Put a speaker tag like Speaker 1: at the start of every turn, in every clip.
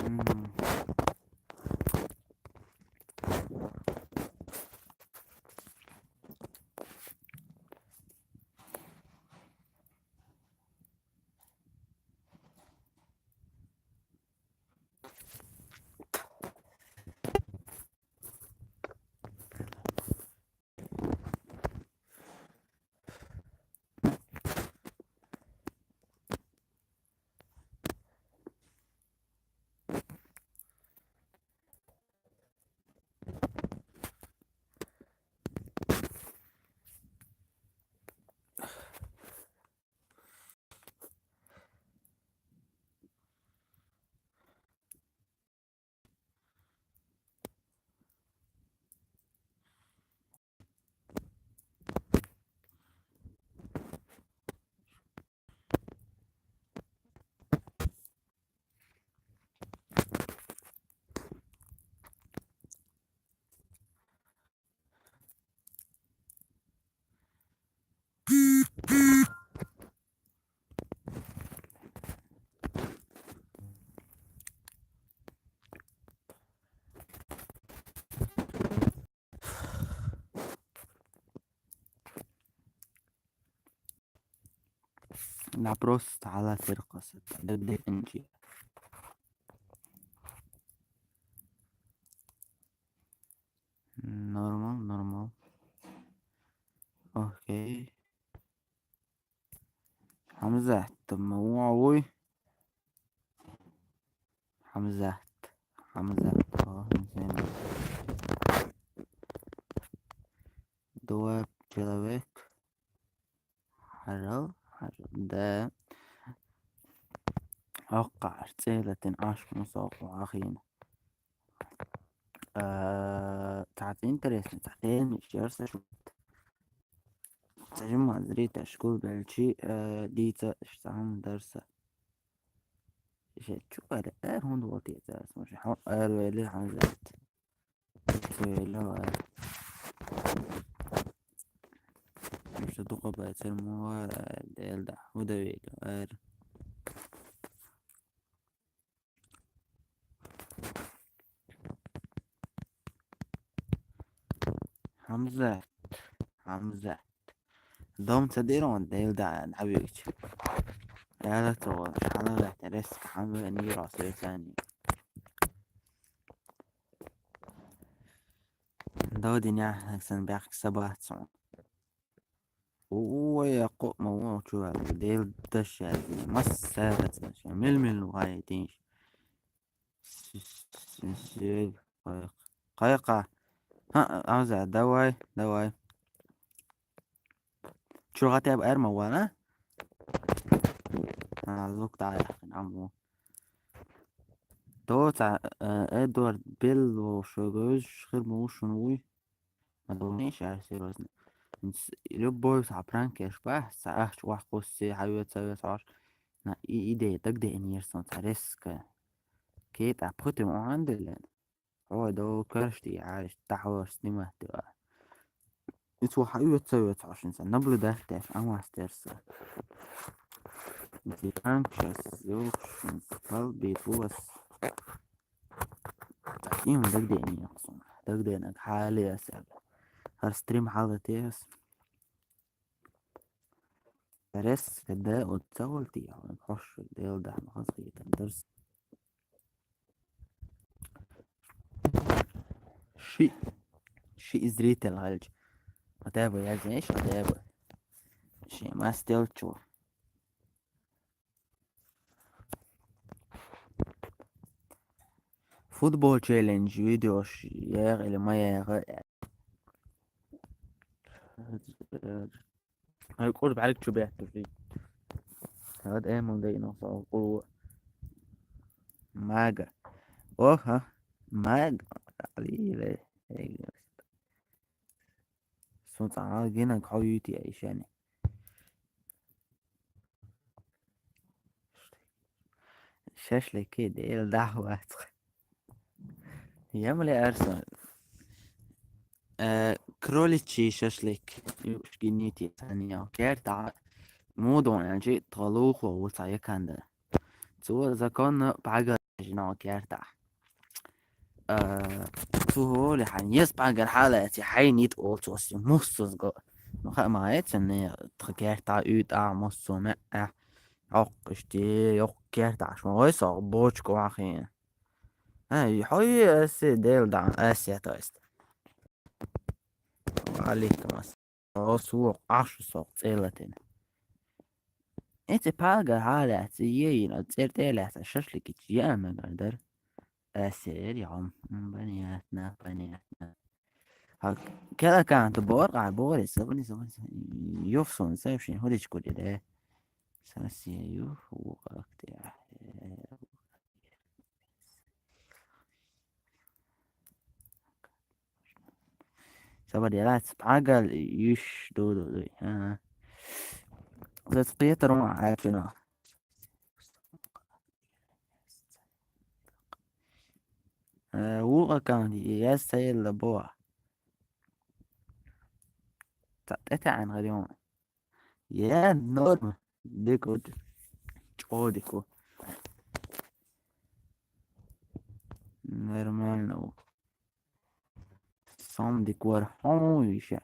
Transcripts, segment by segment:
Speaker 1: مم. نبرست على فرقة ضد إنجي. نورمال نورمال. اوكي حمزة، طب ما هو عوي. حمزة حمزة نسينا. دواب جلابيك. حرو ده أوقع رسالة عشق مساق أخينا. ساعتين ترسم ساعتين شرسة شو تجمع زريت أشكول بالشي ديتا اشتعام درسة شو هذا هون دوتي أساس مش حق اللي حمزات اللي مش تدوق بأسر موار الدع ودويل حمزة حمزة دوم تديرون ديل دع حبيبك لا تغش حنا لا ترسك حمزة نيرا ثاني دودي نيا أحسن بياخك 97 ويقو موضوع شو ديل دش مس سابت ململ وغايتينش سنسيل قيقة ها أوزع دواي شو غاتي أبقى موانة لوك تعالى عمو دوت ادوارد بيل وشوغوز خير موش شنوي ما دونيش على سيروزنا لبوي برانك يشبه ساعش واحد قوسي حيوت سوي صار نا إيدي تقدي إن يرسون تاريسك كيت أبخوتي مو عندي هو دو كرشتي عارش تحوش سنمه تبقى يتو حيوت سوي 20 سنة نبلو ده اختاف أما استرسل Die قلبي فوس تحكيهم دقدي إني أقصن دقدي إنك حالي أسأل هالستريم حالتيس درس كدا وتسولتي نخش الديل ده نخصي تدرس شي إزريت الغلج وتابو يا زيش وتابو شي ما ستيلتشو فوتبول تشالنج فيديوش ياغي ما ياغي هيقول بعلك شو بيحكي فيه هاد ايه مضايق نصا قوة ماجا اوه ماجا قليلة صوت عاجنك حيوتي ايشاني شاشلي كده ايه الدعوة يعمل ارسنال كروليتشي شاشليك يوش جنيتي ثانية كارت موضوع يعني شيء طالوخ ووسعي كان ده سوى إذا كان بعجل جنوك يرتاح. تو han jespangar halet i heinit åltos i mussos go. No mä etsen ne kertaa yt mussu me jokkesti jokkertaa mä vois olla botsko ahin. Ei hoi se delda asiatoista. Alikas. Osu asu tselatin. Etsi palga halet i tsertelet shashlikit jama gardar. أسير يا عم بنياتنا كذا كانت بورقع بوري سبني يفصل سيفشين هوليش كل ده ساسي يوف وقتي سبب يلات عقل يش دو ها تسقيت روح عارفنا وقا كان يسي اللبوع تأتي عن غيرهم يا نورم ديكو جوديكو نرمال صام ديكور حويش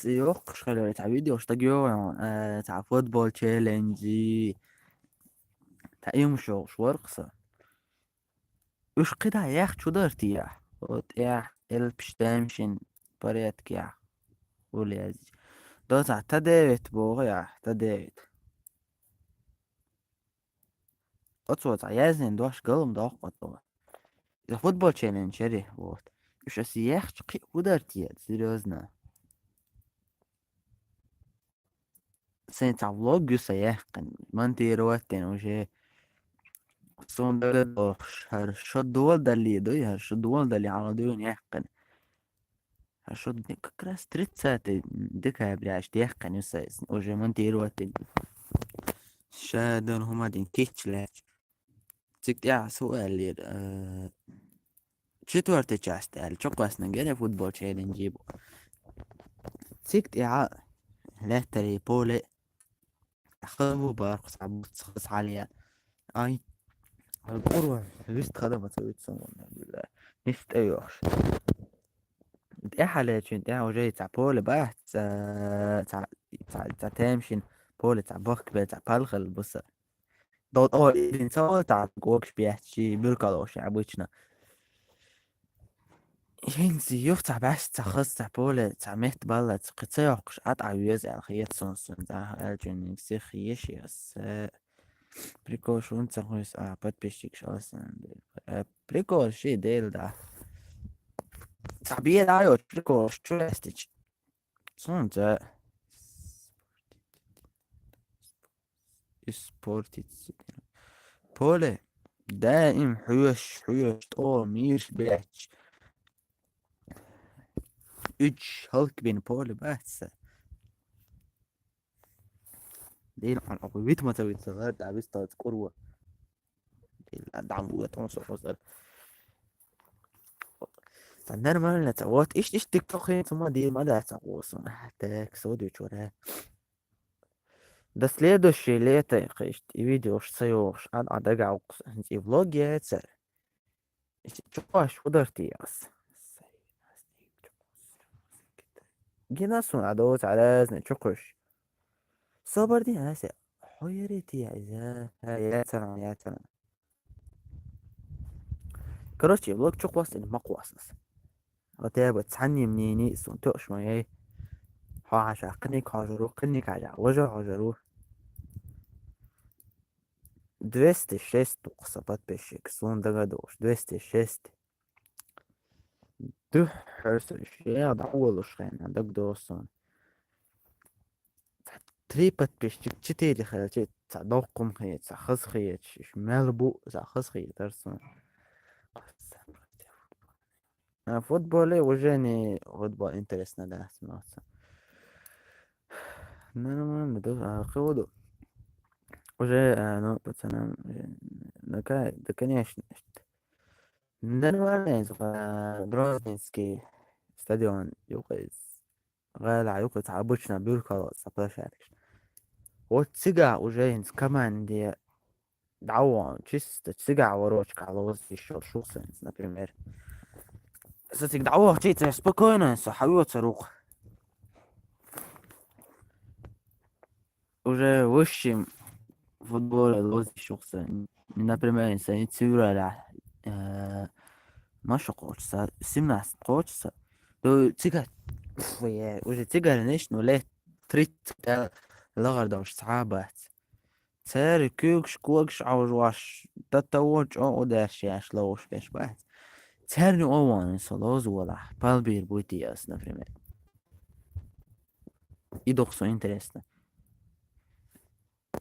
Speaker 1: yok szkoły ta video sztagią ta football challenge ta يمشوا شورقصة وش قطع ياخ شو دارت ياخ وتياخ البشتامشين بريت ياخ ولي عزيز دوت تداوت بوغ ياخ تداوت أتصوت عيازن دوش قلم دوخ قطوة الفوتبول challenge شري وات وش أسياخ شقي ودارت يا سيريوزنا سنة vlog يسياخ منتي رواتين وشي Son her shot dallido her shot dalli عرضيون يحقن her shot كراس تريت ساتي ديكا برياش يحقن يسايس وجمانتي يروتين شادون هما دين كيتشلاش تيك يا سؤال четвертая часть чё классно гере футбол челленджи تيك يا لاتري بولي خذوا بارقص عبوت خص عليا اي القروة ليست خدمة سويت سمونا بالله نست ايوش انت ايه حالات انت ايه وجاي تاع بول بقى تاع تامشين بول تاع بوك بقى تاع بالخل بص دوت الانسان تاع جوكش بيحكي بالكالوش يعني بوشنا ينزي يفتح بس تاع خص تاع بول تاع مهت بالا قصيوقش قطع ويزع الخيات سونسون تاع الجن يسيخ يشي بس بريكوش وانت خويس بات بيشيكش اصلا بريكوش شي ديل ده تعبير ايوه بريكوش شو استيج صنع سبورتي بوله دائم حوش طول ميش بيتش اج هلك بين بوله بس دين عن عقوبيت ما تبي تصغر تعبيس تذكروا الدعم تونسو فصل فنان ما لا تعوت ايش تيك توك ثم دي ما لا تعوص حتى كسودي شورا ده следующее лето قشت فيديوش صيوش عن عدقع وقص انتي فلوجيات شوش قدرتي ياس جينا سون عدوت على زن شكرش صبر دي ناس حيرتي يا إذا يا سلام يا سلام كروتشي فلوج شقوس المقواس وتابع تسحني منيني سون توش ما ايه ها عشا قنيك عجا وجه عجرو 206 قصبات بشيك سون دقدوش 206 ده حرسش يا دعوة خين عندك دوسون تريبت بشيك تشتيري خيال تعدوقم خيال تخص خيال مالبو تخص خيال درسون فوتبول وجاني فوتبول انترست ده اسمه نعم بدو خودو وجا نقطة سنة ده كان يشنشت ده نوع ناس جروزنسكي ستاديون يوغيز غالي عليكم تعبوشنا بيركا سباشارش وتسقع وجاينز كمان دي دعوة تشيست تسقع وروشك على وزي الشور شو سنس например ستك دعوة تيتا спокойно حبيبة صاروخ уже высшим футболе лози шухсан например инсан циврала маша قوتسا 17 قوتسا دو تيجا ويا уже تيجا نيش نولات تريت لغردا وش صعبات سار كوكش كوكش عوج واش تتوج او داش ياش لوش كاش بات سارني اوان صلاز ولا بالبير بوتياس например и доксо интересно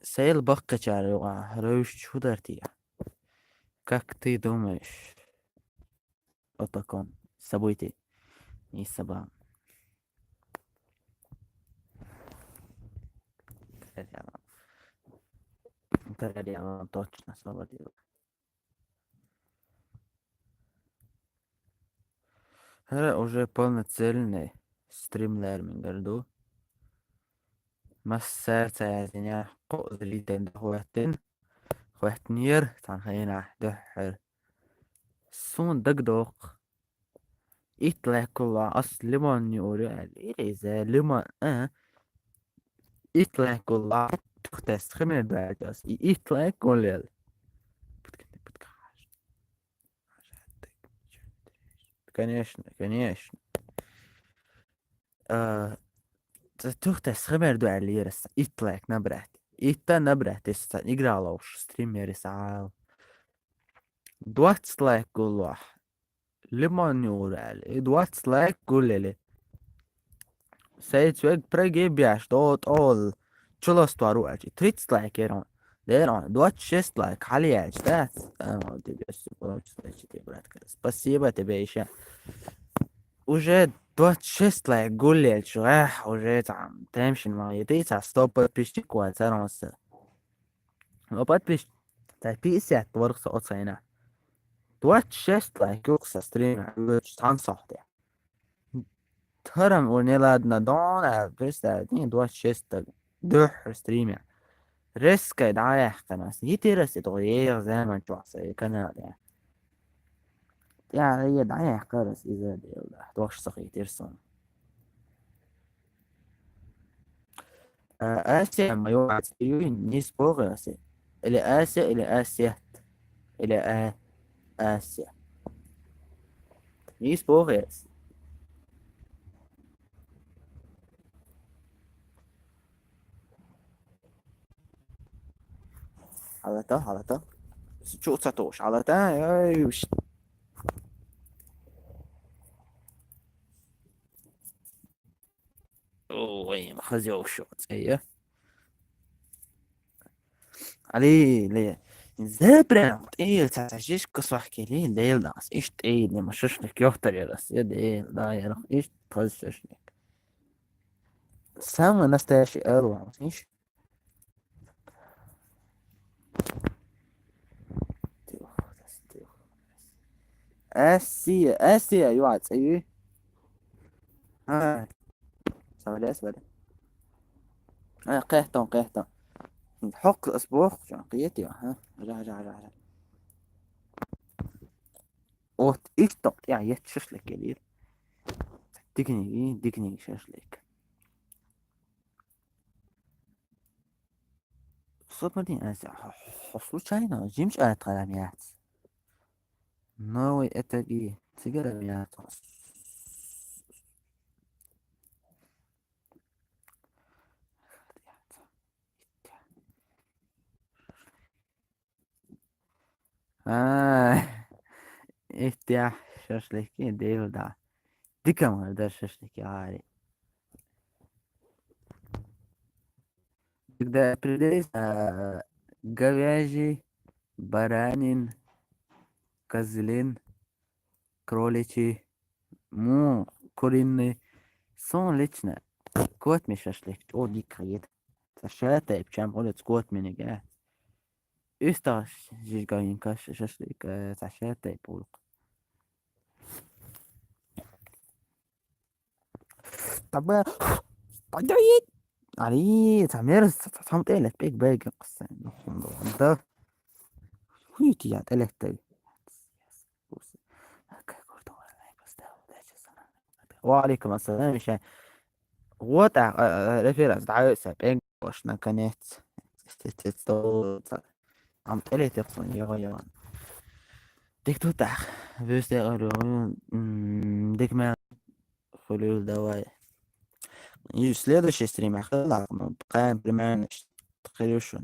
Speaker 1: сейл баккачар рош чудартия как ты думаешь о таком событии и собак Italiano точно освободил. هلا уже полноценный стримлер من قردو مسار ساعتين قوز اللي تند خواتنير تنخينا دحر سون دق دوق يطلع كله أصل لمن يوري إذا لمن يطلع كله تختس خمين بعد أصل يطلع كله конечно آه تختس خمين بعد ليرس يطلع نبرت نبرت يقرأ لوش ستريم يرس عال دوات لايك كله لمن يوري دوات لايك كله Säg jag pregibiaš dot all čulostoruači, triclēki Лерон, 26 лайк, халияч, да? Тебе все получится, тебе, братка. Спасибо тебе еще. Уже 26 лайк гулять, уже там, темшин мои, ты 100 подписчиков, царонса. Но подписчик, 50 ورقة أصينا. 26 лайк, يوكسا ستريم, تنصح ده. ترم ونيلادنا دون بس دين 26 دوح ستريم يعني. ريسك دعايح كناس يترس تغيير زي ما انتو عصي كنال يعني هي دعايح كرس إذا دي ولا دوش سخي ترسون آسيا ما يوعد سيوين نيس بوغيسي إلى آسيا إلى آسيا إلى آسيا نيس بوغيس على تا شو تساتوش على تا يوش اوه ما خزيو شو ايه علي ليه زبرة ايه تعجيش قصة احكي ليه ديل ناس ايش تقيل ما ششلك يختر يا راس يا ديل لا يا رخ ايش تخزشلك سامة ناس تاشي اروع ايش آسيا يوعد ايه ها سامة اسبر قيحتون حق اسبوع قيتي ها رجع اوت ايش تقطيع يتششلك كبير دقني ششلك صبرني اسع حصلو چاينا جيمش آت قلميات نوي اتاقي تقلميات آه افتح ششلك ديو دا دي كمان ده ششلك يا عاري ده بريديس говяжий баранин козлин кроличий куриный сон лично كوت مش ششلك او دي كريت تشاتي بشام قولت كوت من جاه استاش جيش قاين كاش ششلك تشاتي بولق طب طيب علي تعمير فهمت ايه بيك باقي قصة ده ويجي على تلاتة وعليكم السلام مش وضع ريفيرنس دعاية سابقين وشنا كانت عم تقلي تقصن يا غيان ديك توتاخ فيست غيرون ديك ما خلول دواي يسليدش يستريم خلال قام برمانش تخيلوش